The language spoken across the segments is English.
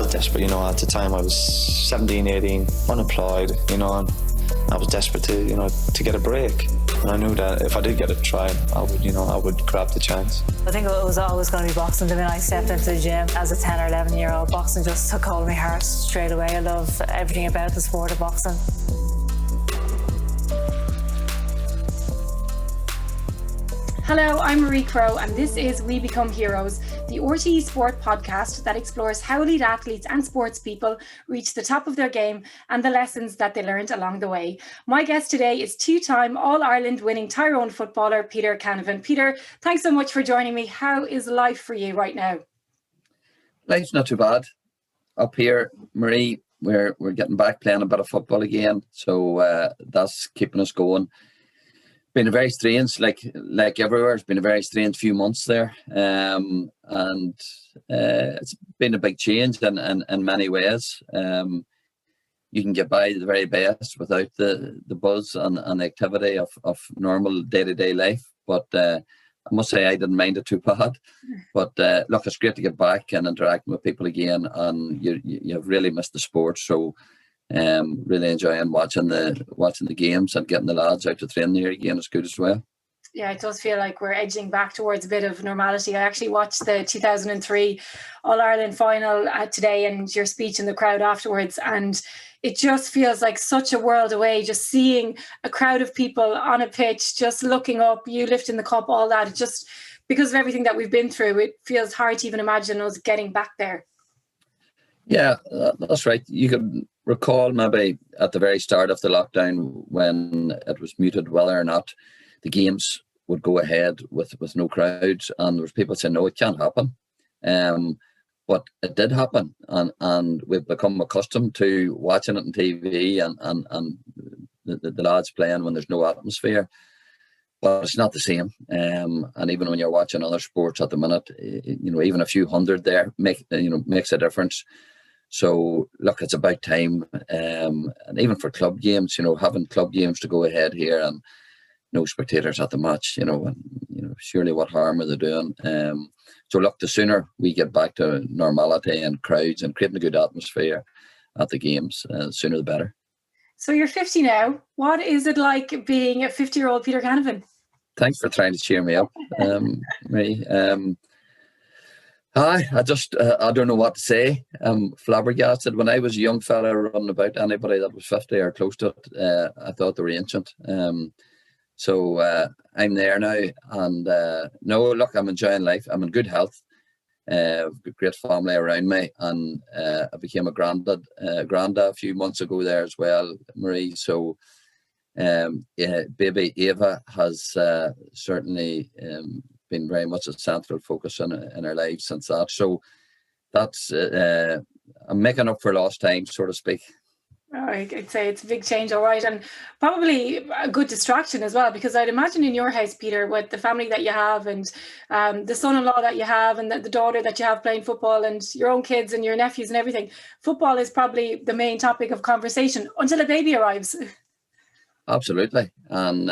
desperate, at the time I was 17, 18, unemployed, and I was desperate to get a break. And I knew that if I did get a try, I would grab the chance. I think it was always going to be boxing. The minute I stepped into the gym as a 10 or 11 year old, boxing just took hold of my heart straight away. I love everything about the sport of boxing. Hello, I'm Marie Crowe and this is We Become Heroes, the RTE Sport podcast that explores how elite athletes and sports people reach the top of their game and the lessons that they learned along the way. My guest today is two-time All-Ireland winning Tyrone footballer Peter Canavan. Peter, thanks so much for joining me. How is life for you right now? Life's not too bad. Up here, Marie, we're getting back playing a bit of football again, so that's keeping us going. Been a very strange, like everywhere, it's been a very strange few months there, and it's been a big change in many ways. You can get by the very best without the buzz and the activity of normal day-to-day life, but I must say I didn't mind it too bad. But look, it's great to get back and interacting with people again, and you've really missed the sport, so really enjoying watching the games and getting the lads out to train here again is good as well. Yeah, it does feel like we're edging back towards a bit of normality. I actually watched the 2003 All-Ireland final today and your speech in the crowd afterwards, and it just feels like such a world away, just seeing a crowd of people on a pitch, just looking up, you lifting the cup, all that. It just, because of everything that we've been through, it feels hard to even imagine us getting back there. Yeah, that's right. You could recall maybe at the very start of the lockdown when it was muted whether or not the games would go ahead with no crowds, and there was people saying no, it can't happen. But it did happen, and we've become accustomed to watching it on TV and the lads playing when there's no atmosphere. But it's not the same. And even when you're watching other sports at the minute, even a few hundred there makes a difference. So look, it's about time, and even for club games, having club games to go ahead here and no spectators at the match, and surely what harm are they doing? So look, the sooner we get back to normality and crowds and creating a good atmosphere at the games, the sooner the better. So you're 50 now. What is it like being a 50-year-old Peter Canavan? Thanks for trying to cheer me up, Marie. I don't know what to say. I'm flabbergasted. When I was a young fella running about, anybody that was 50 or close to it, I thought they were ancient. So I'm there now, and no, look, I'm enjoying life. I'm in good health. I've got great family around me, and I became a granddad a few months ago there as well, Marie. So baby Ava has certainly been very much a central focus in our lives since that. So that's I'm making up for lost time, so to speak. Oh, I'd say it's a big change, all right, and probably a good distraction as well, because I'd imagine in your house, Peter, with the family that you have and the son-in-law that you have and the daughter that you have playing football and your own kids and your nephews and everything, football is probably the main topic of conversation until a baby arrives. Absolutely, and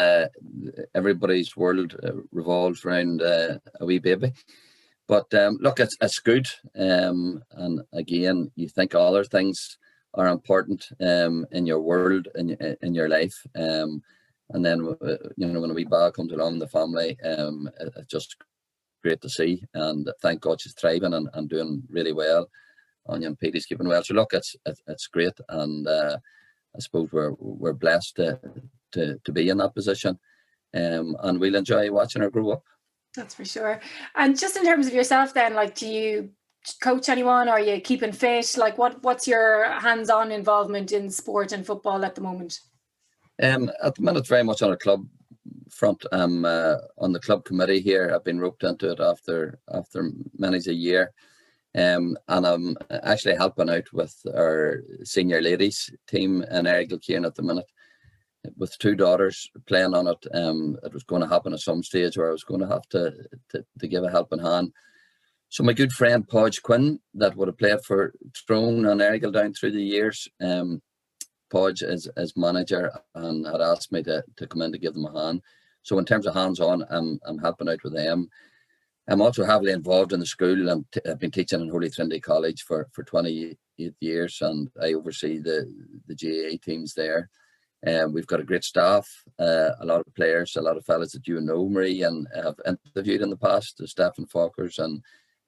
everybody's world revolves around a wee baby. But look, it's good, and again, you think other things are important in your world, in your life, and then when a wee bag comes along in the family, it's just great to see, and thank God she's thriving and doing really well. Anya and Petey's keeping well, so look, it's great, and I suppose we're blessed to be in that position, and we'll enjoy watching her grow up. That's for sure. And just in terms of yourself then, like, do you coach anyone? Are you keeping fit? Like, what's your hands-on involvement in sport and football at the moment? At the minute, very much on a club front. I'm on the club committee here. I've been roped into it after many a year, and I'm actually helping out with our senior ladies team in Errigal at the minute. With two daughters playing on it, it was going to happen at some stage where I was going to have to give a helping hand. So my good friend Podge Quinn, that would have played for Tyrone and Errigal down through the years, Podge is manager and had asked me to come in to give them a hand. So in terms of hands-on, I'm helping out with them. I'm also heavily involved in the school. I've been teaching in Holy Trinity College for 28 years, and I oversee the GAA teams there. We've got a great staff, a lot of players, a lot of fellas that you know, Marie, and have interviewed in the past, Stephen Falkers and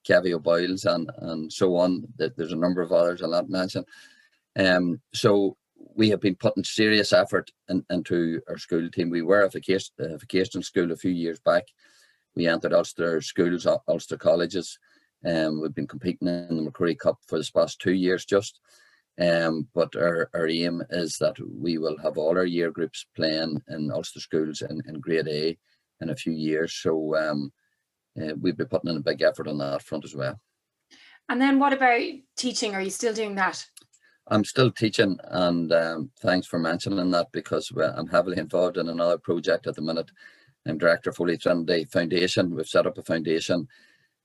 Kevy O'Boyles and so on. There's a number of others I'll not mention. So we have been putting serious effort into our school team. We were a vocational school a few years back. We entered Ulster schools, Ulster colleges. We've been competing in the McCurry Cup for the past 2 years just. But our aim is that we will have all our year groups playing in Ulster schools in grade A in a few years. So we'll be putting in a big effort on that front as well. And then what about teaching? Are you still doing that? I'm still teaching, and thanks for mentioning that, because I'm heavily involved in another project at the minute. I'm director of Holy Trinity Foundation. We've set up a foundation.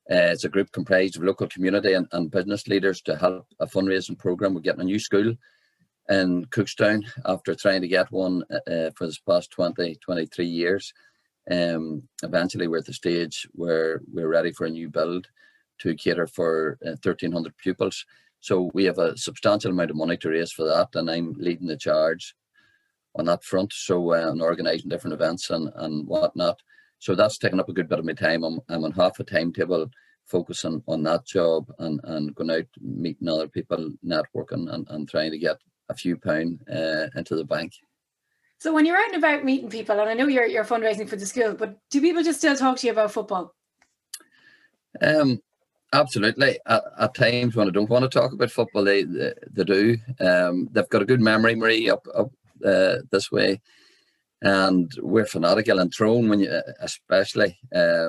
It's a group comprised of local community and business leaders to help a fundraising programme. We're getting a new school in Cookstown after trying to get one for the past 23 years. Eventually we're at the stage where we're ready for a new build to cater for 1,300 pupils. So we have a substantial amount of money to raise for that, and I'm leading the charge on that front. So I'm organising different events and whatnot. So that's taken up a good bit of my time. I'm on half a timetable focusing on that job and going out, meeting other people, networking and trying to get a few pound into the bank. So when you're out and about meeting people, and I know you're fundraising for the school, but do people just still talk to you about football? Absolutely. At times when I don't want to talk about football, they do. They've got a good memory, Marie, up this way. And we're fanatical in Tyrone, especially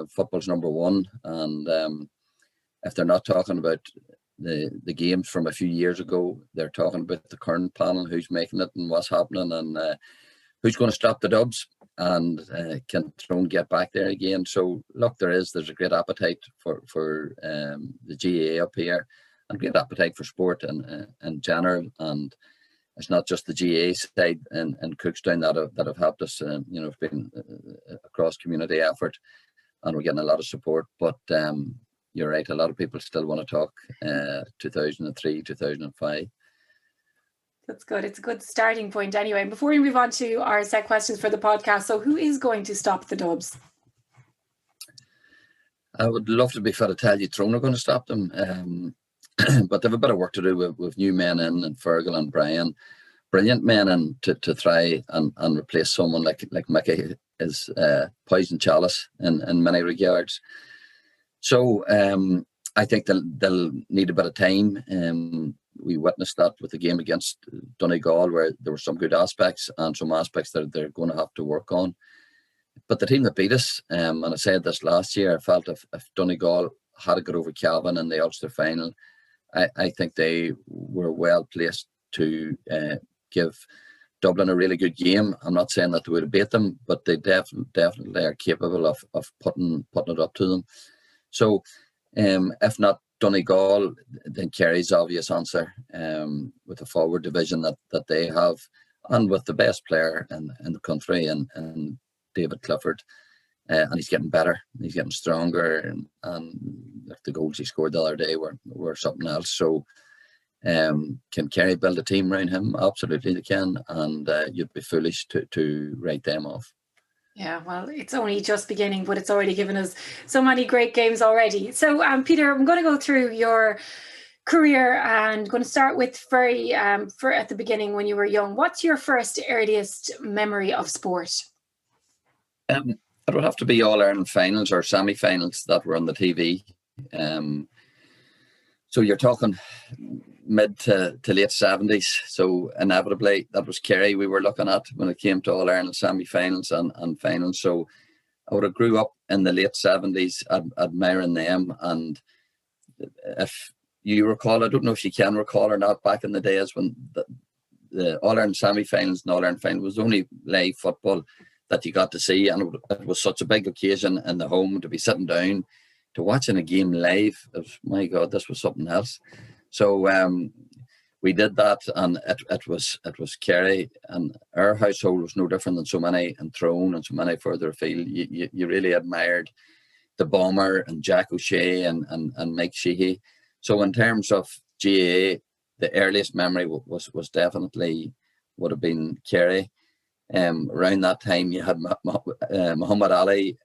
football's number one. And if they're not talking about the games from a few years ago, they're talking about the current panel, who's making it and what's happening, and who's going to stop the Dubs, and can Tyrone get back there again. So look, there's a great appetite for the GAA up here, and great appetite for sport in general. And it's not just the GAA side and Cookstown that have helped us. It's been a cross community effort, and we're getting a lot of support. But you're right, a lot of people still want to talk 2003, 2005. That's good. It's a good starting point anyway. Before we move on to our set questions for the podcast, so who is going to stop the Dubs? I would love to be fair to tell you Tyrone are going to stop them. But they have a bit of work to do with new men in, and Fergal and Brian, brilliant men in to try and replace someone like Mickey is poison chalice in many regards. So I think they'll need a bit of time. We witnessed that with the game against Donegal, where there were some good aspects and some aspects that they're going to have to work on. But the team that beat us, and I said this last year, I felt if Donegal had got over Cavan in the Ulster final, I think they were well placed to give Dublin a really good game. I'm not saying that they would have beat them, but they definitely are capable of putting it up to them. So if not Donegal, then Kerry's obvious answer, with the forward division that they have, and with the best player in the country and David Clifford. And he's getting better, he's getting stronger, and the goals he scored the other day were something else. So can Kerry build a team around him? Absolutely they can, and you'd be foolish to write them off. Yeah, well, it's only just beginning, but it's already given us so many great games already. So Peter, I'm going to go through your career and going to start with at the beginning when you were young. What's your first earliest memory of sport? It would have to be All-Ireland finals or semi-finals that were on the TV. So you're talking mid to late 70s. So inevitably that was Kerry we were looking at when it came to All-Ireland semi-finals and finals. So I would have grew up in the late 70s admiring them. And if you recall, I don't know if you can recall or not, back in the days when the All-Ireland semi-finals and All-Ireland final was only live football that you got to see, and it was such a big occasion in the home to be sitting down to watching a game live. It was, my God, this was something else. So we did that, and it was Kerry, and our household was no different than so many in Tyrone and so many further afield. You really admired the Bomber and Jack O'Shea and Mike Sheehy. So in terms of GAA, the earliest memory was definitely would have been Kerry. Around that time, you had Muhammad Ali.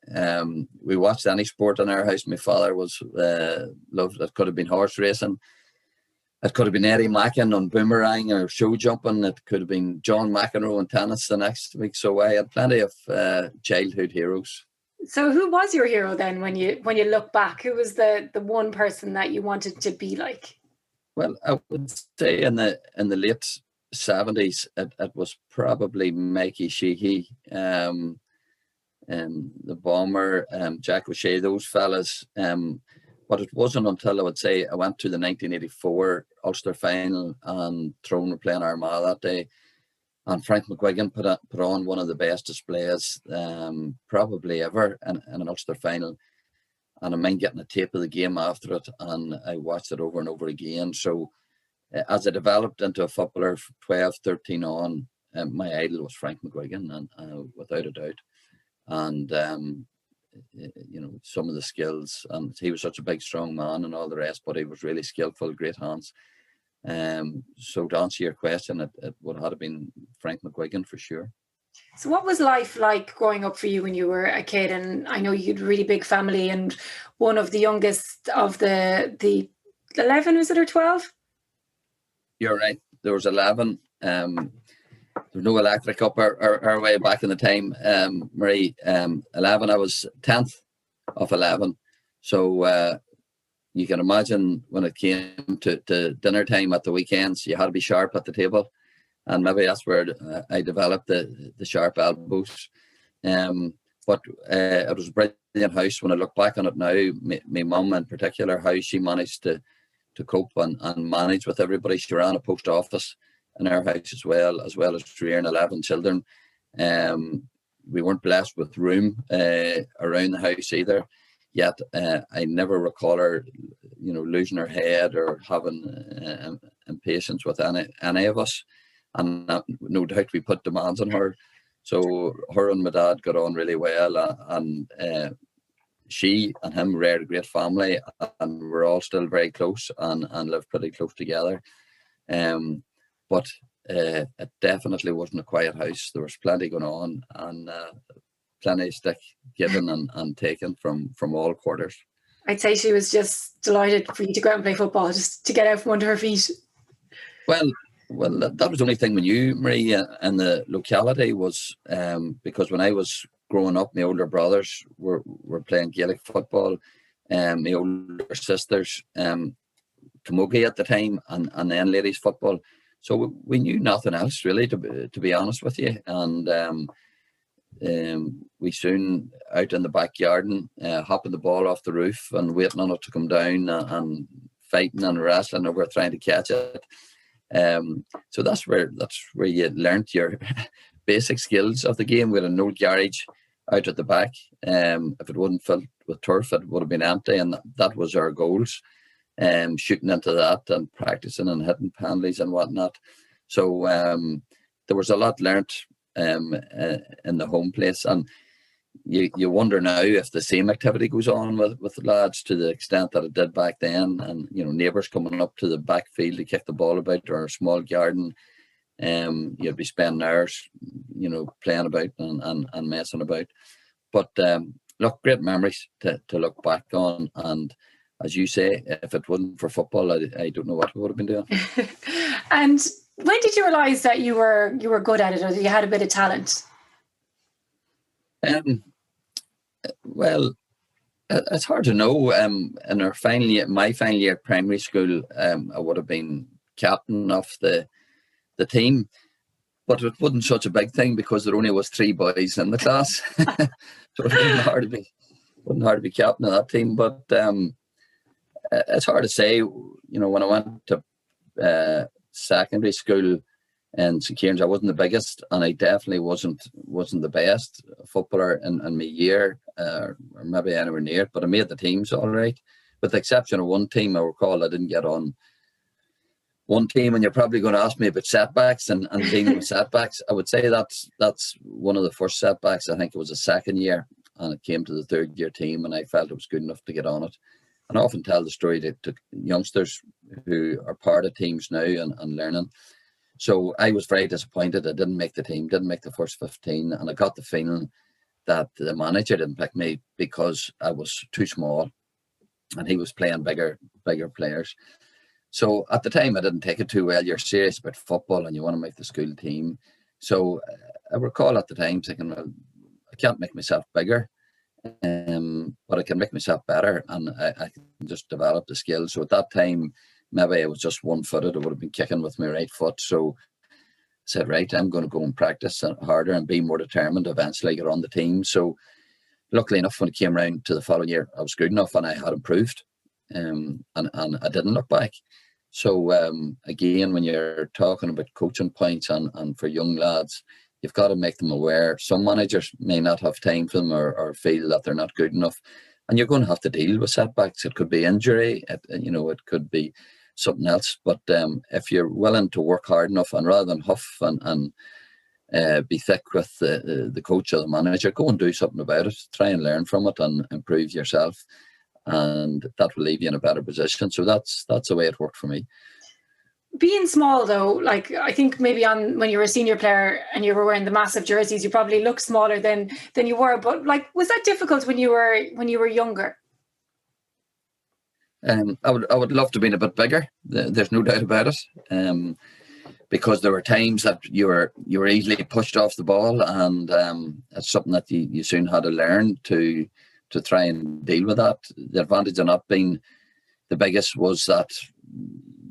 We watched any sport in our house. My father was loved. It could have been horse racing. It could have been Eddie Mackin on boomerang or show jumping. It could have been John McEnroe on tennis the next week. So I had plenty of childhood heroes. So who was your hero then when you look back? Who was the one person that you wanted to be like? Well, I would say in the late 70s, it was probably Mikey Sheehy, the Bomber, Jack O'Shea, those fellas. But it wasn't until I would say I went to the 1984 Ulster final and Tyrone were playing Armagh that day, and Frank McGuigan put on one of the best displays probably ever in an Ulster final. And I mind getting a tape of the game after it, and I watched it over and over again. So as I developed into a footballer, 12, 13 on, my idol was Frank McGuigan, and without a doubt. And some of the skills, and he was such a big, strong man and all the rest, but he was really skillful, great hands. So to answer your question, it would have been Frank McGuigan for sure. So what was life like growing up for you when you were a kid? And I know you had a really big family and one of the youngest of the 11, was it, or 12? You're right. There was 11. There was no electric up our way back in the time, Marie. 11, I was 10th of 11. So you can imagine when it came to dinner time at the weekends, you had to be sharp at the table. And maybe that's where I developed the sharp elbows. But it was a brilliant house. When I look back on it now, my mum in particular, how she managed to cope and manage with everybody. She ran a post office in our house as well as rearing 11 children. We weren't blessed with room around the house either. Yet I never recall her, losing her head or having impatience with any of us. And no doubt we put demands on her. So her and my dad got on really well, and she and him reared a great family, and we're all still very close and live pretty close together. But it definitely wasn't a quiet house. There was plenty going on, and plenty of stick given and taken from all quarters. I'd say she was just delighted for you to go out and play football, just to get out from under her feet. Well, that was the only thing we knew, Marie, in the locality was because when I was growing up, my older brothers were playing Gaelic football, my older sisters, camogie at the time, and then ladies football. So we knew nothing else really, to be honest with you. And we soon out in the backyard, hopping the ball off the roof and waiting on it to come down, and fighting and wrestling over trying to catch it. So that's where you learnt your basic skills of the game. We had an old garage out at the back. If it wasn't filled with turf, it would have been empty, and that was our goals. Shooting into that and practicing and hitting penalties and whatnot. So there was a lot learnt in the home place, and you wonder now if the same activity goes on with the lads to the extent that it did back then. And neighbours coming up to the back field to kick the ball about, or a small garden, you'd be spending hours playing about and messing about. But look, great memories to look back on. And as you say, if it wasn't for football, I don't know what we would have been doing. And when did you realise that you were good at it, or that you had a bit of talent? Well, it's hard to know. In my final year at primary school, I would have been captain of the team, but it wasn't such a big thing because there only was 3 boys in the class, so it wasn't hard to be captain of that team. But it's hard to say. When I went to secondary school in St. Kieran's, I wasn't the biggest, and I definitely wasn't the best footballer in my year, or maybe anywhere near it, but I made the teams all right, with the exception of one team. I recall I didn't get on one team, and you're probably going to ask me about setbacks and dealing with setbacks. I would say that's one of the first setbacks. I think it was a second year, and it came to the third year team, and I felt it was good enough to get on it. And I often tell the story to youngsters who are part of teams now and learning. So I was very disappointed. I didn't make the team, didn't make the first 15, and I got the feeling that the manager didn't pick me because I was too small and he was playing bigger players. So at the time, I didn't take it too well. You're serious about football and you want to make the school team. So I recall at the time thinking, well, I can't make myself bigger, but I can make myself better, and I can just develop the skills. So at that time, maybe I was just one-footed. I would have been kicking with my right foot. So I said, right, I'm going to go and practice harder and be more determined. Eventually get on the team. So luckily enough, when it came around to the following year, I was good enough and I had improved, and I didn't look back. So again, when you're talking about coaching points and for young lads, you've got to make them aware. Some managers may not have time for them or feel that they're not good enough, and you're going to have to deal with setbacks. It could be injury, it could be something else. But if you're willing to work hard enough, and rather than huff and be thick with the coach or the manager, go and do something about it. Try and learn from it and improve yourself, and that will leave you in a better position. So that's the way it worked for me. Being small though, like I think maybe when you were a senior player and you were wearing the massive jerseys, you probably looked smaller than you were. But like, was that difficult when you were younger? I would love to have been a bit bigger. There's no doubt about it. Because there were times that you were easily pushed off the ball, and it's something that you soon had to learn to try and deal with that. The advantage of not being the biggest was that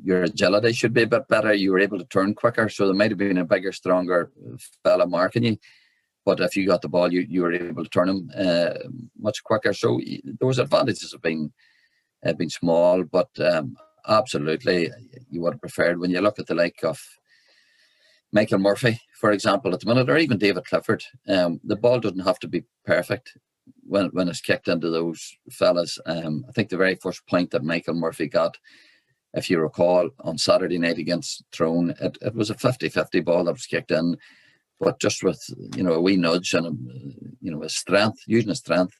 your agility should be a bit better. You were able to turn quicker, so there might have been a bigger, stronger fella marking you, but if you got the ball, you were able to turn him much quicker. So there was advantages of being small, but absolutely you would have preferred, when you look at the like of Michael Murphy, for example, at the minute, or even David Clifford, the ball doesn't have to be perfect when it's kicked into those fellas. I think the very first point that Michael Murphy got, if you recall, on Saturday night against Tyrone, it was a 50-50 ball that was kicked in, but just with a wee nudge and his strength, using his strength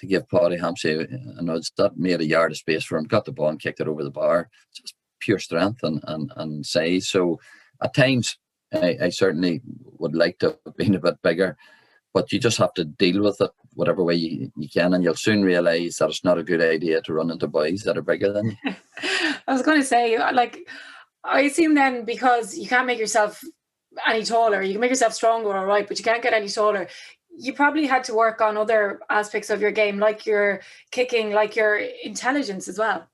to give Paddy Hampshire a nudge, that made a yard of space for him, got the ball and kicked it over the bar. Just pure strength and size. So at times I certainly would like to have been a bit bigger, but you just have to deal with it whatever way you can, and you'll soon realise that it's not a good idea to run into boys that are bigger than you. I was going to say, like, I assume then, because you can't make yourself any taller, you can make yourself stronger, all right, but you can't get any taller. You probably had to work on other aspects of your game, like your kicking, like your intelligence as well.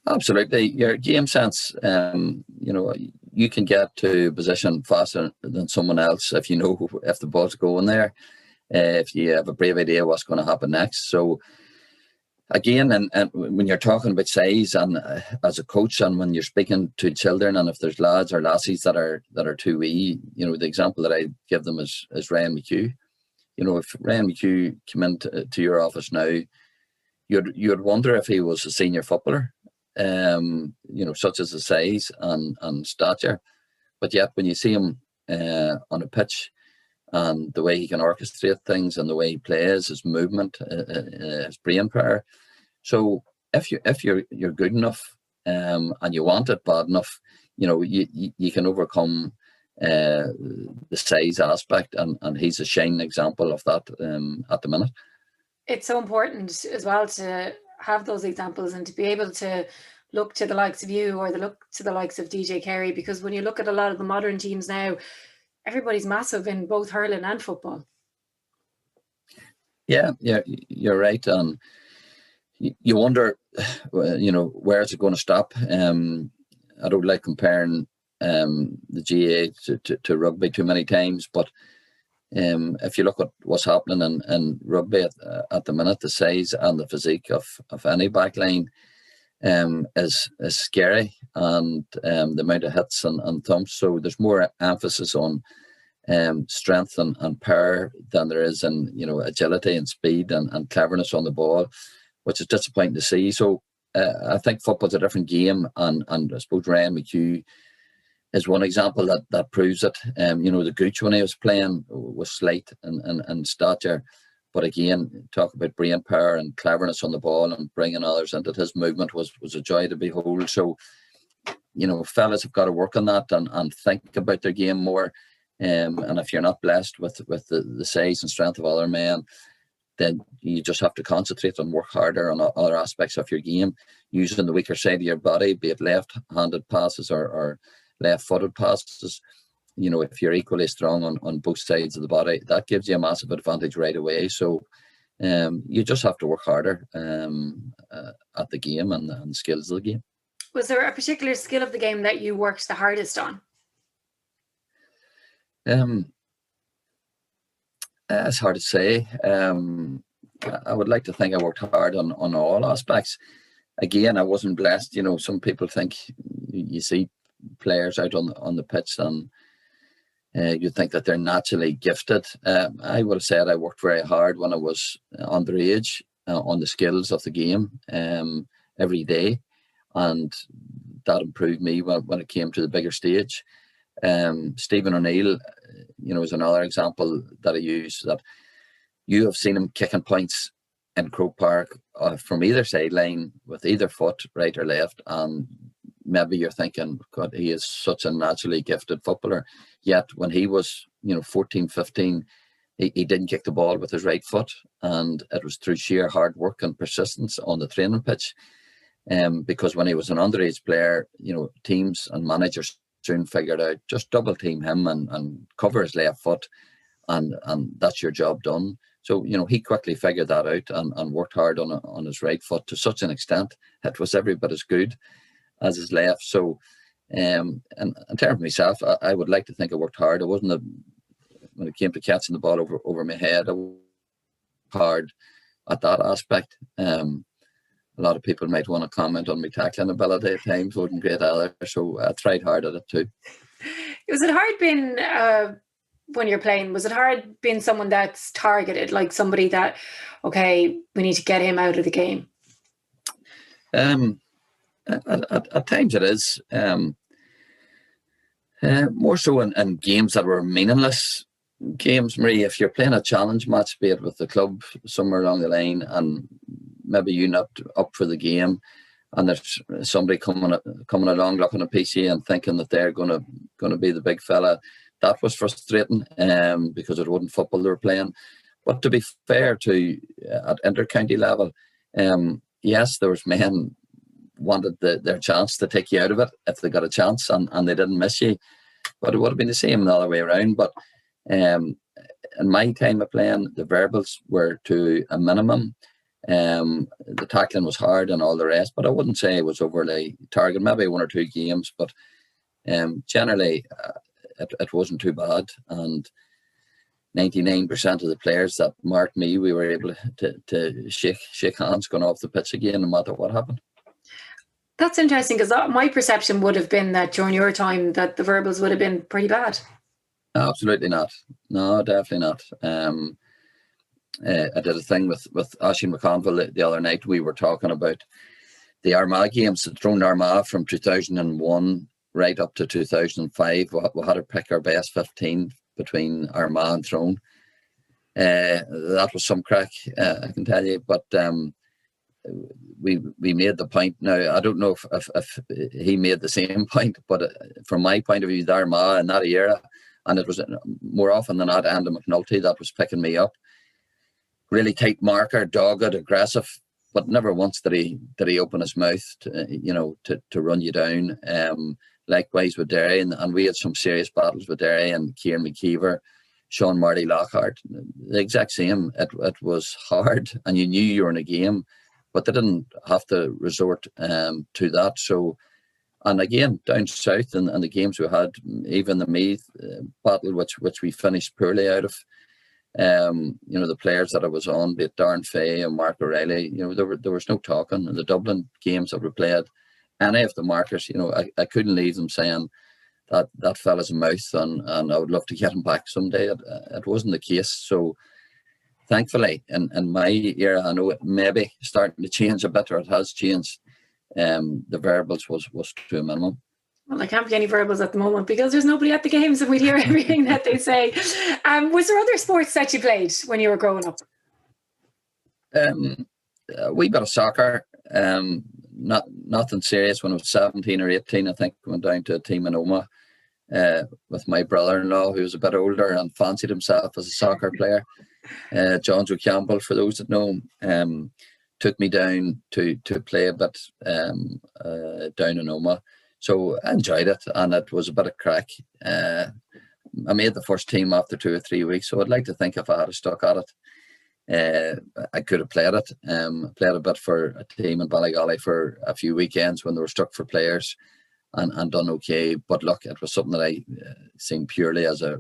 Absolutely. Your game sense, you can get to position faster than someone else if you know if the ball's going there, if you have a brave idea what's going to happen next. So again, and when you're talking about size, and as a coach, and when you're speaking to children, and if there's lads or lassies that are too wee, the example that I give them is Ryan McHugh. If Ryan McHugh came into your office now, you'd wonder if he was a senior footballer. Such as the size and stature, but yet when you see him on a pitch, and the way he can orchestrate things, and the way he plays, his movement, his brain power. So if you're good enough, and you want it bad enough, you can overcome the size aspect, and he's a shining example of that at the minute. It's so important as well to have those examples and to be able to look to the likes of you, or look to the likes of DJ Carey, because when you look at a lot of the modern teams now, everybody's massive in both hurling and football. Yeah, you're right. And you wonder, where is it going to stop? I don't like comparing the GA to rugby too many times, but if you look at what's happening in rugby at the minute, the size and the physique of any backline is scary, and the amount of hits and thumps. So there's more emphasis on strength and power than there is in agility and speed and cleverness on the ball, which is disappointing to see. So I think football's a different game, and I suppose Ryan McHugh is one example that proves it. The Gooch, when he was playing, was slight and stature, But again, talk about brain power and cleverness on the ball and bringing others into his movement was a joy to behold. So, fellas have got to work on that and think about their game more. And if you're not blessed with the size and strength of other men, then you just have to concentrate and work harder on other aspects of your game, using the weaker side of your body, be it left-handed passes or left-footed passes. If you're equally strong on both sides of the body, that gives you a massive advantage right away. So you just have to work harder at the game and the skills of the game. Was there a particular skill of the game that you worked the hardest on? It's hard to say. I would like to think I worked hard on all aspects. Again, I wasn't blessed. Some people think you see players out on the pitch and you think that they're naturally gifted. I would have said I worked very hard when I was underage on the skills of the game every day, and that improved me when it came to the bigger stage. Stephen O'Neill, is another example that I use, that you have seen him kicking points in Croke Park from either sideline with either foot, right or left, and maybe you're thinking, God, he is such a naturally gifted footballer. Yet when he was, 14, 15, he didn't kick the ball with his right foot, and it was through sheer hard work and persistence on the training pitch. Because when he was an underage player, teams and managers soon figured out, just double team him and cover his left foot, and that's your job done. So, he quickly figured that out and worked hard on his right foot to such an extent it was every bit as good as his left. So, and in terms of myself, I would like to think I worked hard. I wasn't when it came to catching the ball over my head, I worked hard at that aspect. A lot of people might want to comment on my tackling ability at times, wasn't great either. So I tried hard at it too. Was it hard being, when you're playing, was it hard being someone that's targeted, like somebody that, okay, we need to get him out of the game? At times it is. More so in games that were meaningless games, Marie. If you're playing a challenge match, be it with the club somewhere along the line, and maybe you're not up for the game, and there's somebody coming along looking at PC and thinking that they're going to be the big fella, that was frustrating because it wasn't football they were playing. But to be fair to at inter-county level, yes, there was men wanted their chance to take you out of it if they got a chance and they didn't miss you. But it would have been the same the other way around. But in my time of playing, the verbals were to a minimum. The tackling was hard and all the rest, but I wouldn't say it was overly targeted. Maybe 1 or 2 games, but generally it wasn't too bad. And 99% of the players that marked me, we were able to shake hands going off the pitch again, no matter what happened. That's interesting, because my perception would have been that during your time that the verbals would have been pretty bad. Absolutely not. No, definitely not. I did a thing with Oisin McConville the other night. We were talking about the Armagh games, the Tyrone Armagh from 2001 right up to 2005. We had to pick our best 15 between Armagh and Tyrone. That was some crack, I can tell you. But we made the point. Now, I don't know if he made the same point, but from my point of view, the Armagh in that era, and it was more often than not Andy McNulty that was picking me up. Really tight marker, dogged, aggressive, but never once did he open his mouth to run you down. Likewise with Derry, and we had some serious battles with Derry and Kieran McKeever, Sean Marty Lockhart. The exact same. It was hard, and you knew you were in a game, but they didn't have to resort to that. So, and again, down south and the games we had, even the Meath battle, which we finished poorly out of. The players that I was on, be it Darren Fay and Mark O'Reilly, there was no talking. In the Dublin games that we played, any of the markers, I couldn't leave them saying that fella's a mouth and I would love to get him back someday. It wasn't the case. So thankfully, in my era, I know it may be starting to change a bit, or it has changed. The verbals was to a minimum. Well, there can't be any verbals at the moment because there's nobody at the games and we'd hear everything that they say. Was there other sports that you played when you were growing up? A wee bit of soccer. Nothing serious. When I was 17 or 18, I think I went down to a team in Oma with my brother-in-law, who was a bit older and fancied himself as a soccer player. John Joe Campbell, for those that know him, took me down to play a bit down in Oma. So I enjoyed it, and it was a bit of crack. I made the first team after 2 or 3 weeks, so I'd like to think if I had stuck at it, I could have played it. Played a bit for a team in Ballygolly for a few weekends when they were stuck for players, and done okay. But look, it was something that I seen purely as a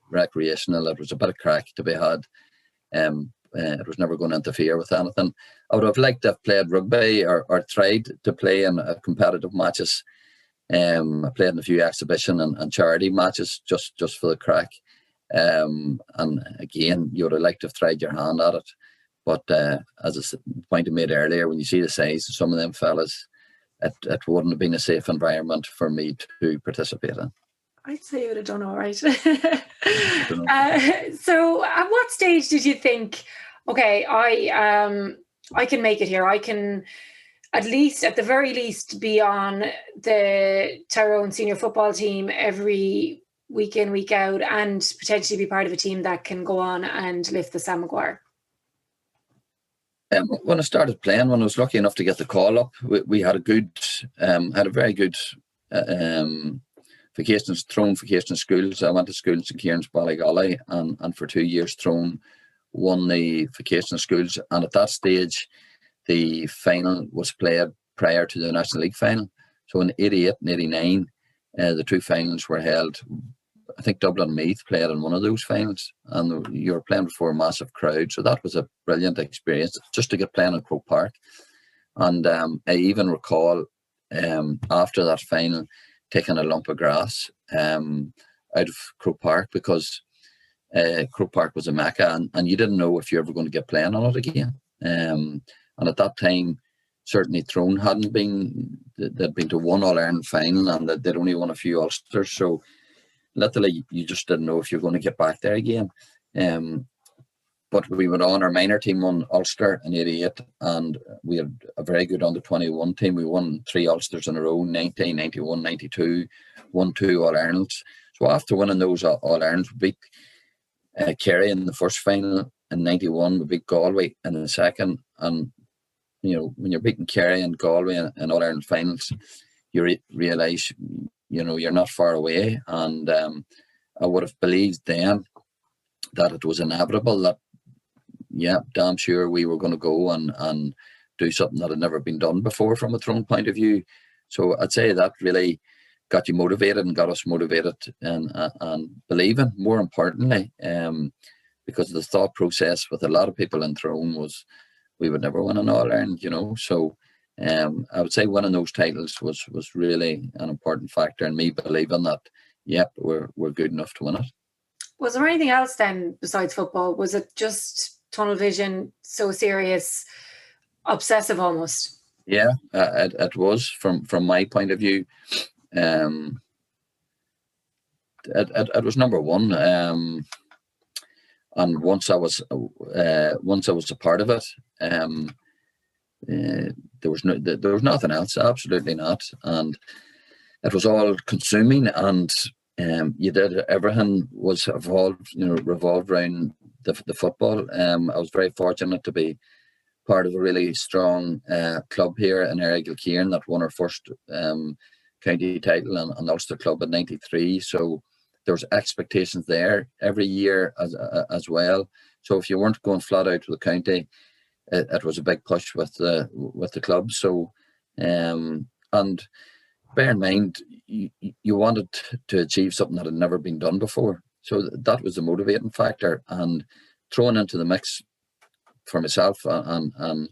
recreational. It was a bit of crack to be had. It was never going to interfere with anything. I would have liked to have played rugby or tried to play in competitive matches. I played in a few exhibition and charity matches just for the crack. And again, you would have liked to have tried your hand at it. But as a point I made earlier, when you see the size of some of them fellas, it wouldn't have been a safe environment for me to participate in. I'd say you would have done all right. So at what stage did you think, okay, I can make it here. I can at the very least, be on the Tyrone senior football team every week in, week out, and potentially be part of a team that can go on and lift the Sam Maguire? When I started playing, when I was lucky enough to get the call up, we had a very good Tyrone vocational schools. I went to school in St. Kieran's, Ballygolly, and for 2 years Tyrone won the vocational schools. And at that stage, the final was played prior to the National League final. So in 88 and 89, the two finals were held. I think Dublin and Meath played in one of those finals, and you were playing before a massive crowd. So that was a brilliant experience just to get playing in Croke Park. And I even recall after that final taking a lump of grass out of Croke Park, because Croke Park was a mecca, and you didn't know if you were ever going to get playing on it again. And at that time, certainly Tyrone hadn't been. They'd been to one All-Ireland final, and they'd only won a few Ulsters. So literally, you just didn't know if you're going to get back there again. But we went on. Our minor team won Ulster in 88, and we had a very good under-21 team. We won 3 Ulsters in a row, 90, 91, 92, won 2 All-Irelands. So after winning those All-Irelands, we beat Kerry in the first final. In 91, we beat Galway in the second. And you know, when you're beating Kerry and Galway in All-Ireland finals, you realise, you know, you're not far away. And I would have believed then that it was inevitable, that, yeah, damn sure we were going to go and do something that had never been done before from a Tyrone point of view. So I'd say that really got you motivated and got us motivated and believing, more importantly, because the thought process with a lot of people in Tyrone was, we would never win an All-Ireland, you know. So I would say winning those titles was really an important factor in me believing that, yep, we're good enough to win it. Was there anything else then besides football? Was it just tunnel vision, so serious, obsessive almost? Yeah, it was from my point of view. It was number one. And once I was a part of it, there was nothing else, absolutely not, and it was all consuming. And you did everything was revolved around the football. I was very fortunate to be part of a really strong club here in Kilkieran that won our first county title and Ulster club in '93. So there was expectations there every year as well. So if you weren't going flat out to the county, it was a big push with the club. So and bear in mind, you wanted to achieve something that had never been done before. So that was the motivating factor, and thrown into the mix for myself and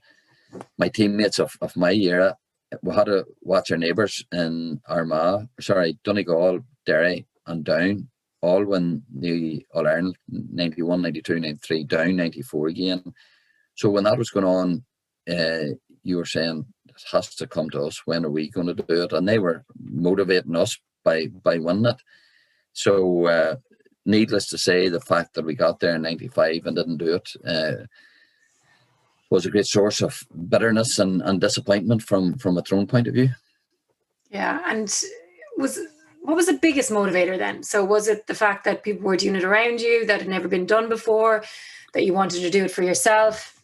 my teammates of my era. We had to watch our neighbours in Donegal, Derry and Down all win the All-Ireland 91, 92, 93, Down 94 again. So when that was going on, you were saying, it has to come to us. When are we going to do it? And they were motivating us by winning it. So needless to say, the fact that we got there in 95 and didn't do it suppose, a great source of bitterness and disappointment from a Tyrone point of view. Yeah, and what was the biggest motivator then? So was it the fact that people were doing it around you, that had never been done before, that you wanted to do it for yourself?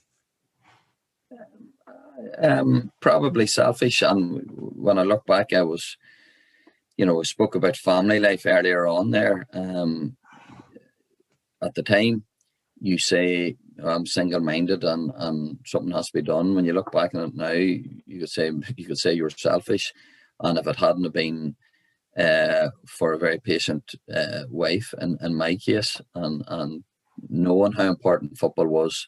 Probably selfish. And when I look back, I was, we spoke about family life earlier on there. At the time, you say, I'm single-minded and something has to be done. When you look back on it now, you could say you were selfish. And if it hadn't have been for a very patient wife, in my case, and knowing how important football was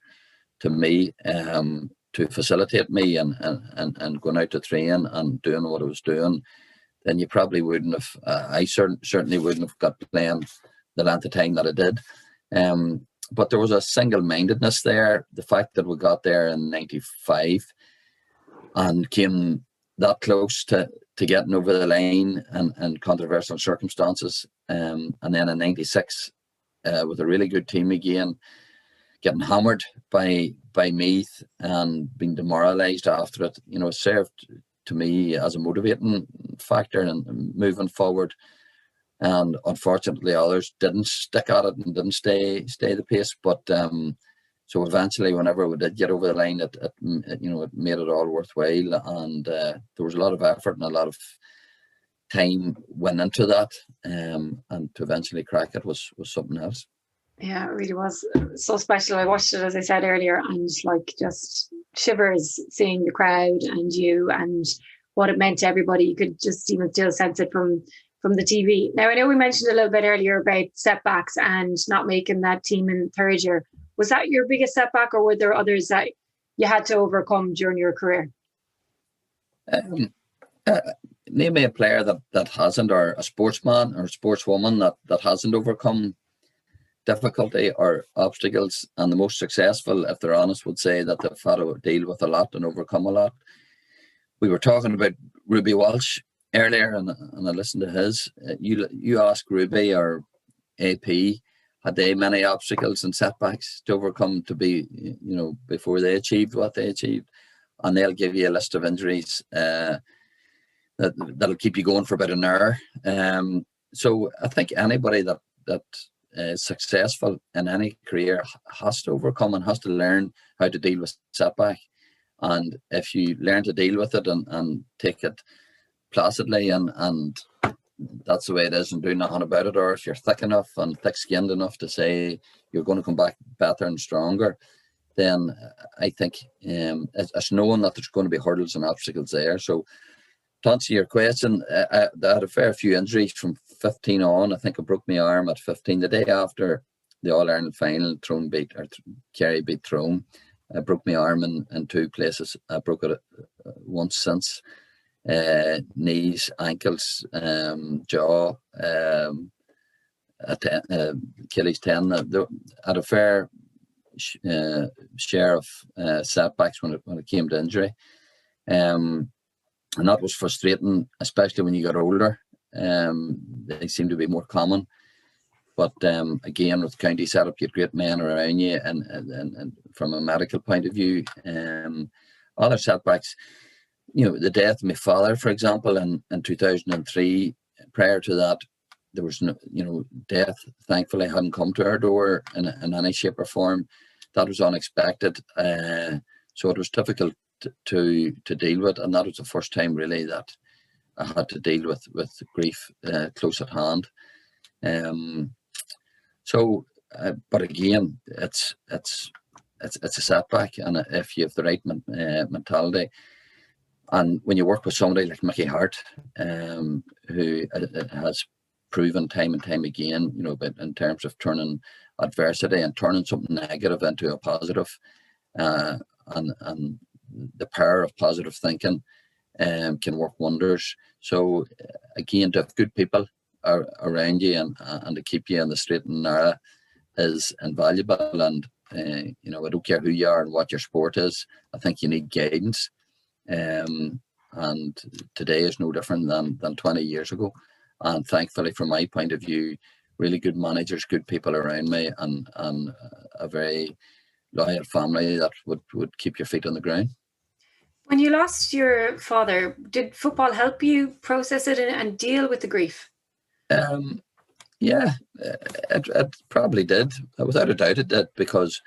to me, to facilitate me and going out to train and doing what I was doing, then you probably wouldn't have, I certainly wouldn't have got playing the length of time that I did. But there was a single-mindedness there. The fact that we got there in '95 and came that close to getting over the line and controversial circumstances, and then in '96 with a really good team again, getting hammered by Meath and being demoralised after it, served to me as a motivating factor and moving forward. And unfortunately, others didn't stick at it and didn't stay the pace. But so eventually, whenever we did get over the line, it made it all worthwhile. And there was a lot of effort and a lot of time went into that. And to eventually crack it was something else. Yeah, it really was so special. I watched it, as I said earlier, and just shivers seeing the crowd and you and what it meant to everybody. You could just even still sense it from the TV. Now, I know we mentioned a little bit earlier about setbacks and not making that team in third year. Was that your biggest setback, or were there others that you had to overcome during your career? Name me a player that hasn't, or a sportsman or sportswoman that hasn't overcome difficulty or obstacles. And the most successful, if they're honest, would say that they've had to deal with a lot and overcome a lot. We were talking about Ruby Walsh earlier, and I listened to his. You ask Ruby or AP, had they many obstacles and setbacks to overcome to be, before they achieved what they achieved? And they'll give you a list of injuries that'll keep you going for about an hour. So I think anybody that is successful in any career has to overcome and has to learn how to deal with setback. And if you learn to deal with it and take it placidly and that's the way it is and do nothing about it, or if you're thick enough and thick-skinned enough to say you're going to come back better and stronger, then I think it's knowing that there's going to be hurdles and obstacles there. So to answer your question, I had a fair few injuries from 15 on. I think I broke my arm at 15. The day after the All-Ireland final, Kerry beat Tyrone. I broke my arm in two places. I broke it once since. Knees, ankles, jaw, Achilles tendon. I had a fair share of setbacks when it came to injury. And that was frustrating, especially when you got older. They seem to be more common. But again, with county setup, you had great men around you, and from a medical point of view, other setbacks. The death of my father, for example, in 2003. Prior to that, there was no, death thankfully hadn't come to our door in any shape or form. That was unexpected, so it was difficult to deal with, and that was the first time really that I had to deal with grief close at hand. But again, it's a setback, and if you have the right mentality. And when you work with somebody like Mickey Hart, who has proven time and time again, but in terms of turning adversity and turning something negative into a positive, and the power of positive thinking can work wonders. So again, to have good people around you and to keep you on the straight and narrow is invaluable. And I don't care who you are and what your sport is. I think you need guidance. And today is no different than 20 years ago. And thankfully, from my point of view, really good managers, good people around me, and a very loyal family that would keep your feet on the ground. When you lost your father, did football help you process it and deal with the grief? Yeah, it probably did. Without a doubt it did, because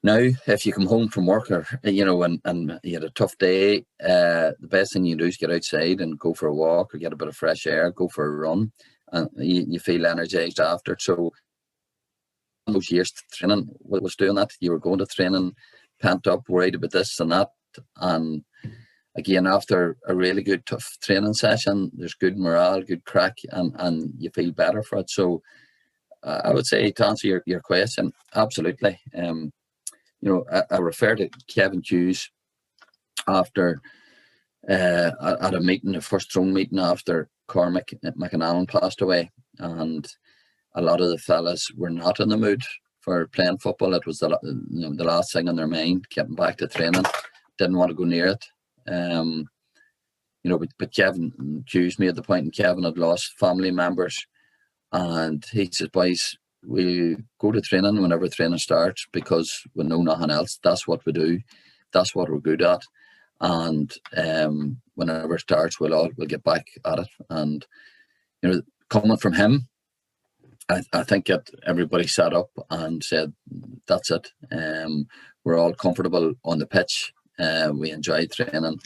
now if you come home from work, or and you had a tough day, the best thing you do is get outside and go for a walk or get a bit of fresh air, go for a run, and you feel energized after. So those years training was doing that. You were going to training pent up, worried about this and that, and again, after a really good tough training session, there's good morale, good crack, and you feel better for it. So I would say, to answer your question, absolutely. I refer to Kevin Hughes after at a meeting, the first Tyrone meeting after Cormac McAnavan passed away, and a lot of the fellas were not in the mood for playing football. It was the last thing on their mind, getting back to training. Didn't want to go near it. But Kevin Hughes made the point, and Kevin had lost family members, and he says, boys, we'll go to training whenever training starts, because we know nothing else. That's what we do. That's what we're good at. And whenever it starts, we'll get back at it. And coming from him, I think that everybody sat up and said, that's it. We're all comfortable on the pitch. We enjoy training,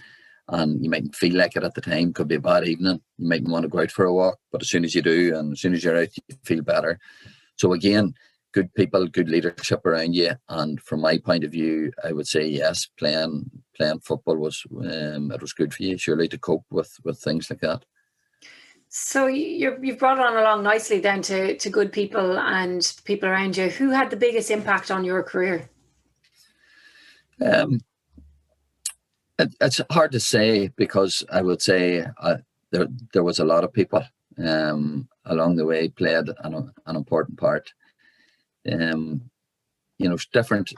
and you mightn't feel like it at the time. Could be a bad evening. You mightn't want to go out for a walk, but as soon as you do, and as soon as you're out, you feel better. So again, good people, good leadership around you. And from my point of view, I would say yes, playing football was good for you, surely, to cope with things like that. So you've brought it on along nicely then to good people and people around you. Who had the biggest impact on your career? It's hard to say, because I would say there was a lot of people along the way played an important part. Different,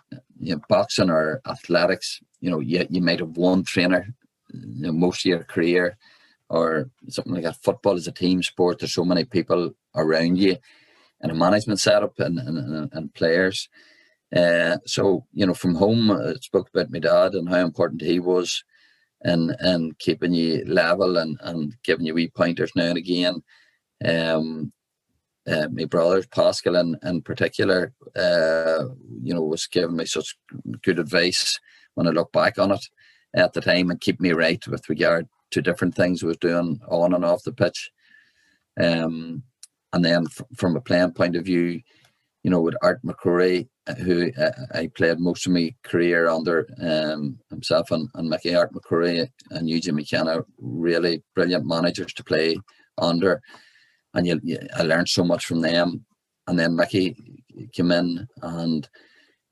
boxing or athletics. You might have one trainer most of your career, or something like that. Football is a team sport. There's so many people around you, and a management setup and players. So from home, I spoke about my dad and how important he was, and keeping you level and giving you wee pointers now and again. My brothers, Pascal in particular, was giving me such good advice when I look back on it at the time, and keep me right with regard to different things I was doing on and off the pitch. And then from a playing point of view, with Art McCrory, who I played most of my career under, himself and Mickey, Art McCrory and Eugene McKenna, really brilliant managers to play under. And I learned so much from them. And then Mickey came in, and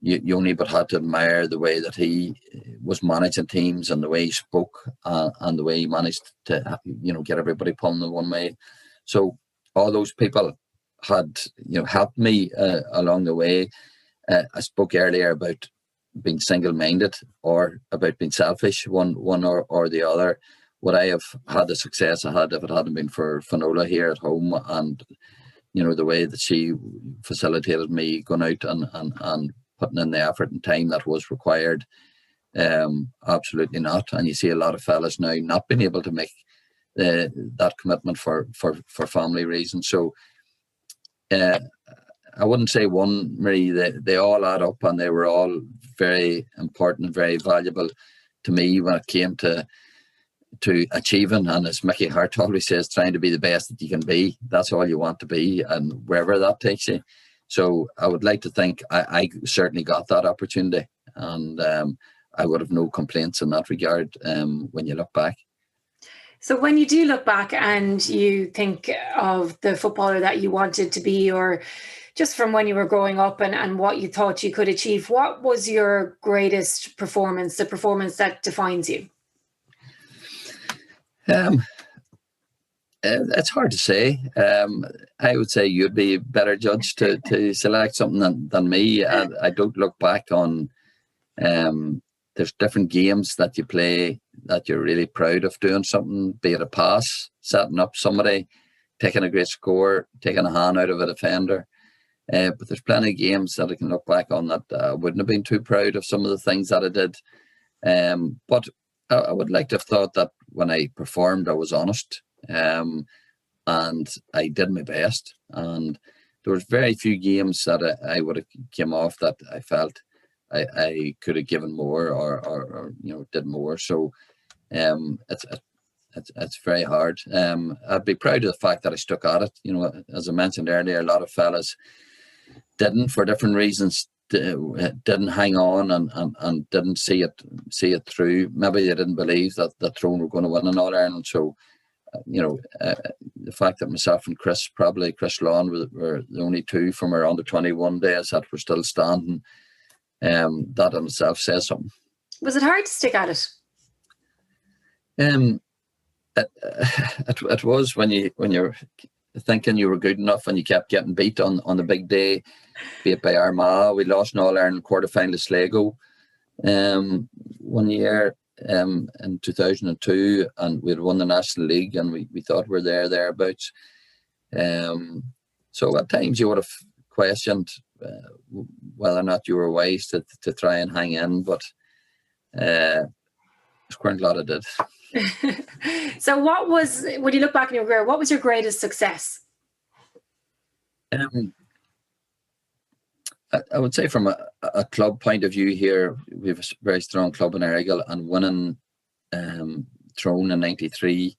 you only but had to admire the way that he was managing teams, and the way he spoke, and the way he managed to get everybody pulling in one way. So all those people had helped me along the way. I spoke earlier about being single-minded or about being selfish, one or the other. Would I have had the success I had if it hadn't been for Finola here at home, and the way that she facilitated me going out and putting in the effort and time that was required? Absolutely not. And you see a lot of fellas now not being able to make that commitment for family reasons. So I wouldn't say one, Marie. They all add up, and they were all very important and very valuable to me when it came to achieving. And as Mickey Hart always says, trying to be the best that you can be. That's all you want to be, and wherever that takes you. So I would like to think I certainly got that opportunity, and I would have no complaints in that regard when you look back. So when you do look back and you think of the footballer that you wanted to be, or just from when you were growing up and what you thought you could achieve, what was your greatest performance, the performance that defines you? It's hard to say. I would say you'd be a better judge to select something than me. I don't look back on... there's different games that you play that you're really proud of doing something, be it a pass, setting up somebody, taking a great score, taking a hand out of a defender. But there's plenty of games that I can look back on that I wouldn't have been too proud of some of the things that I did. But I would like to have thought that when I performed, I was honest, and I did my best. And there was very few games that I would have came off that I felt I could have given more or did more. So it's very hard. I'd be proud of the fact that I stuck at it. As I mentioned earlier, a lot of fellas didn't, for different reasons, didn't hang on and didn't see it through. Maybe they didn't believe that Tyrone were going to win an All-Ireland. So, the fact that myself and Chris Lawn were the only two from our under-21 days that were still standing, that in itself says something. Was it hard to stick at it? It was when you're thinking you were good enough and you kept getting beat on the big day, be it by Armagh. We lost an All-Ireland quarter-final to Sligo 1 year in 2002, and we'd won the National League, and we thought we're thereabouts. So at times you would have questioned whether or not you were wise to try and hang in, but there's quite a lot I did. So when you look back in your career, what was your greatest success? I would say from a club point of view here, we have a very strong club in Errigal, and winning Tyrone in '93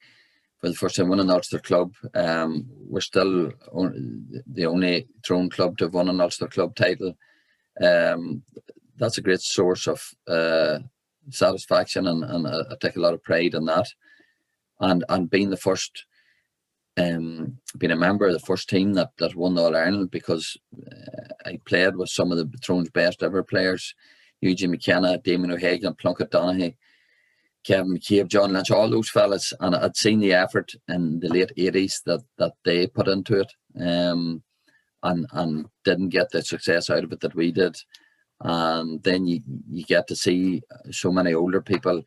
for the first time, winning Ulster club. We're still the only Tyrone club to have won an Ulster club title. That's a great source of satisfaction, and I take a lot of pride in that. And being the first, being a member of the first team that won the All-Ireland, because I played with some of the Tyrone's best ever players: Eugene McKenna, Damien O'Hagan, Plunkett Donaghy, Kevin McCabe, John Lynch, all those fellas. And I'd seen the effort in the late 80s that they put into it, and didn't get the success out of it that we did. And then you get to see so many older people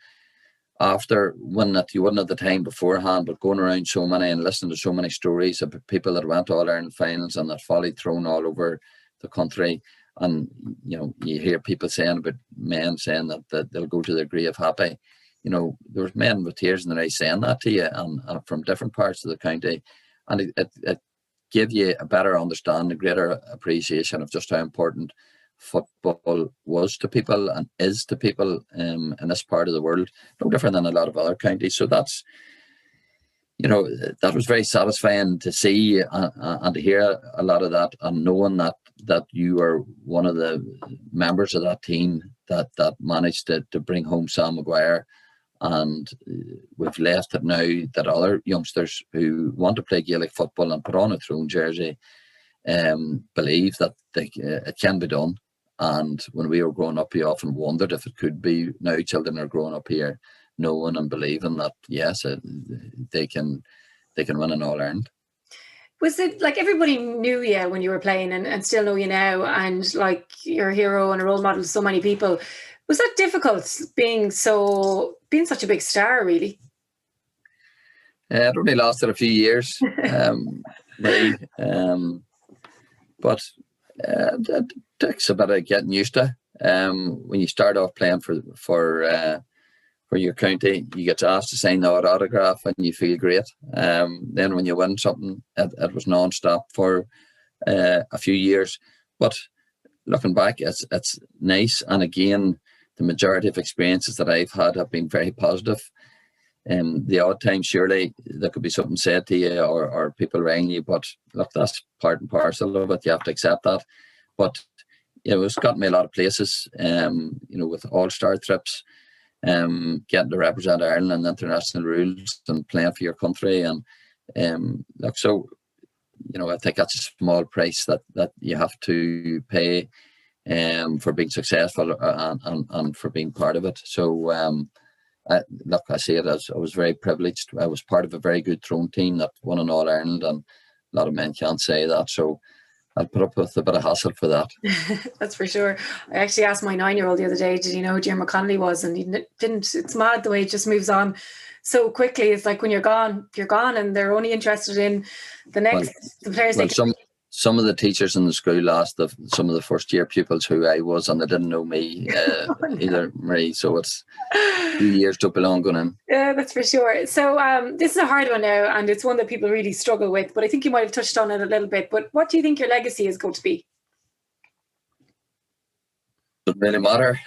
after winning that you wouldn't at the time beforehand, but going around so many and listening to so many stories of people that went to All-Ireland finals and that followed Tyrone all over the country. And you hear people saying about men saying that they'll go to their grave happy. There was men with tears in their eyes saying that to you, and from different parts of the county, and it gave you a better understanding, a greater appreciation of just how important football was to people and is to people in this part of the world, no different than a lot of other counties. So that's, that was very satisfying to see and to hear a lot of that, and knowing that you were one of the members of that team that managed to bring home Sam Maguire. And we've left it now that other youngsters who want to play Gaelic football and put on a Tyrone jersey believe that it can be done. And when we were growing up, we often wondered if it could be. Now children are growing up here knowing and believing that, yes, they can win an All-Ireland. Was it like everybody knew you when you were playing and still know you now, and like you're a hero and a role model to so many people? Was that difficult being such a big star, really? It only lasted a few years, maybe. But it takes a bit of getting used to. When you start off playing for your county, you get asked to sign the autograph and you feel great. Then when you win something, it was non-stop for a few years. But looking back, it's nice. And again, the majority of experiences that I've had have been very positive. The odd time, surely, there could be something said to you or people ring you, but look, that's part and parcel of it. You have to accept that. But it's gotten me a lot of places, with all-star trips, getting to represent Ireland in international rules and playing for your country. And look, so, I think that's a small price that you have to pay for being successful and for being part of it. So, I see it as I was very privileged. I was part of a very good Tyrone team that won an All-Ireland, and a lot of men can't say that. So I'll put up with a bit of hassle for that. That's for sure. I actually asked my 9-year-old the other day, did he know who Jim McConnelly was? And he didn't. It's mad the way it just moves on so quickly. It's like when you're gone, and they're only interested in the next the players. some of the teachers in the school asked some of the first year pupils who I was, and they didn't know me either, Marie. So it's a few years to belong going in. Yeah, that's for sure. So this is a hard one now, and it's one that people really struggle with, but I think you might have touched on it a little bit. But what do you think your legacy is going to be? Doesn't really matter.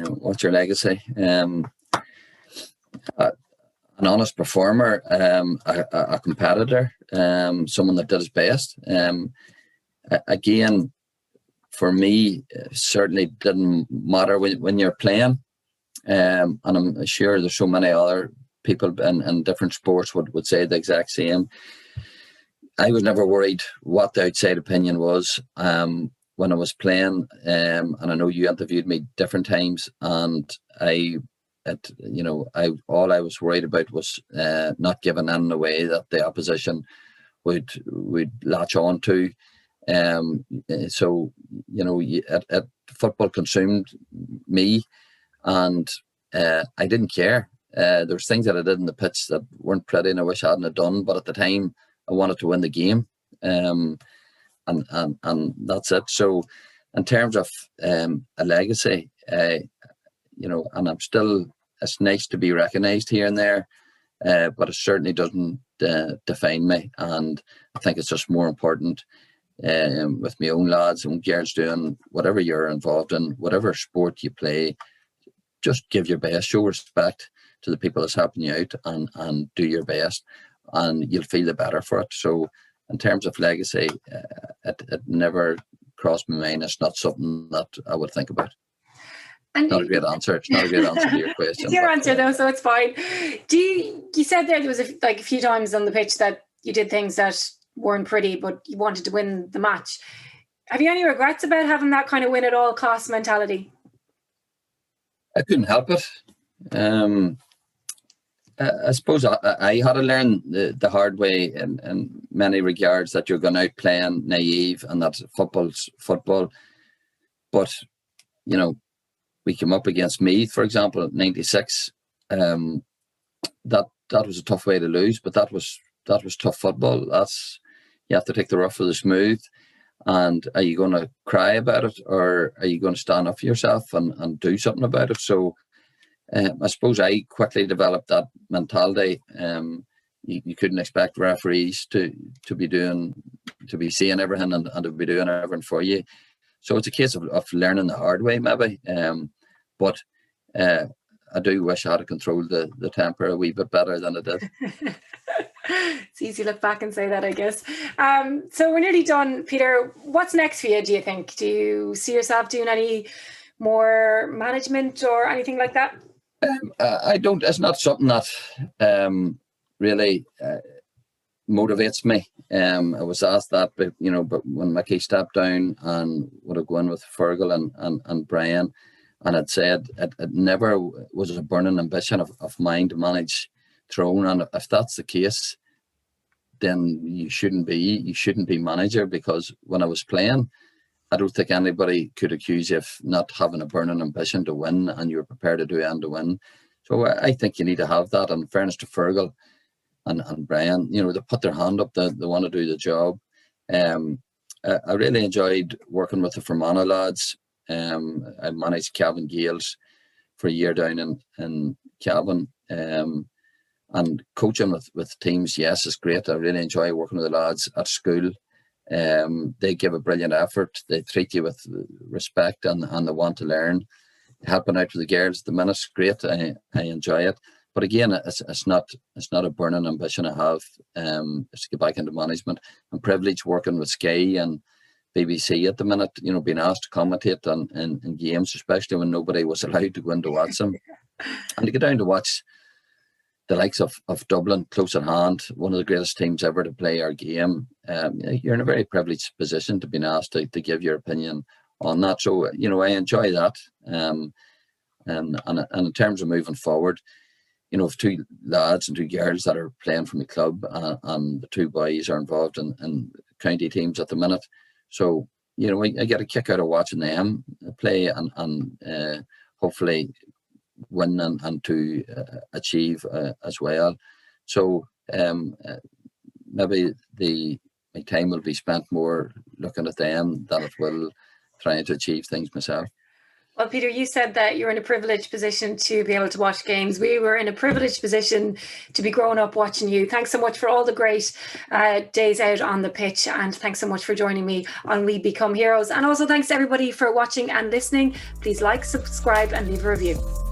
What's your legacy? An honest performer, a competitor, someone that did his best. Again, for me, certainly didn't matter when you're playing. And I'm sure there's so many other people in different sports would say the exact same. I was never worried what the outside opinion was when I was playing. And I know you interviewed me different times, and all I was worried about was not giving in the way that the opposition would latch on to. So football consumed me, and I didn't care. There's things that I did in the pitch that weren't pretty, and I wish I hadn't have done. But at the time, I wanted to win the game, and that's it. So, in terms of a legacy, and I'm still, it's nice to be recognised here and there, but it certainly doesn't define me. And I think it's just more important with my own lads and girls doing whatever you're involved in, whatever sport you play, just give your best, show respect to the people that's helping you out, and do your best, and you'll feel the better for it. So in terms of legacy, it never crossed my mind. It's not something that I would think about. And not a great answer. It's not a great answer to your question. It's your answer though, so it's fine. You said there was a few times on the pitch that you did things that weren't pretty, but you wanted to win the match. Have you any regrets about having that kind of win at all costs mentality? I couldn't help it. I suppose I had to learn the hard way in many regards, that you're going out playing naive and that football's football. But, we came up against Meath, for example, in '96. That was a tough way to lose, but that was tough football. You have to take the rough with the smooth. And are you going to cry about it, or are you going to stand up for yourself and do something about it? So I suppose I quickly developed that mentality. You couldn't expect referees to be seeing everything and to be doing everything for you. So it's a case of learning the hard way, maybe. But I do wish I had controlled the temper a wee bit better than I did. It's easy to look back and say that, I guess. So we're nearly done, Peter. What's next for you, do you think? Do you see yourself doing any more management or anything like that? I don't. It's not something that really motivates me. I was asked that, but when Mickey stepped down and would have gone with Fergal and Brian, and had said it never was a burning ambition of mine to manage Tyrone. And if that's the case, then you shouldn't be manager, because when I was playing, I don't think anybody could accuse you of not having a burning ambition to win, and you were prepared to do and to win. So I think you need to have that. And in fairness to Fergal and Brian, they put their hand up, they want to do the job. I really enjoyed working with the Fermanagh lads. I managed Cavan Gales for a year down in Cavan. And coaching with teams, yes, is great. I really enjoy working with the lads at school. They give a brilliant effort. They treat you with respect and they want to learn. Helping out with the girls at the minute is great. I enjoy it. But again, it's not a burning ambition I have. It's to get back into management. I'm privileged working with Sky and BBC at the minute, being asked to commentate in games, especially when nobody was allowed to go in to watch them. And to get down to watch the likes of Dublin, close at hand, one of the greatest teams ever to play our game. You're in a very privileged position to be asked to give your opinion on that. So, I enjoy that. And in terms of moving forward, if two lads and two girls that are playing for my club and the two boys are involved in county teams at the minute. So, I get a kick out of watching them play and hopefully win and to achieve as well. So maybe my time will be spent more looking at them than it will trying to achieve things myself. Well, Peter, you said that you're in a privileged position to be able to watch games. We were in a privileged position to be growing up watching you. Thanks so much for all the great days out on the pitch, and thanks so much for joining me on We Become Heroes. And also thanks to everybody for watching and listening. Please like, subscribe and leave a review.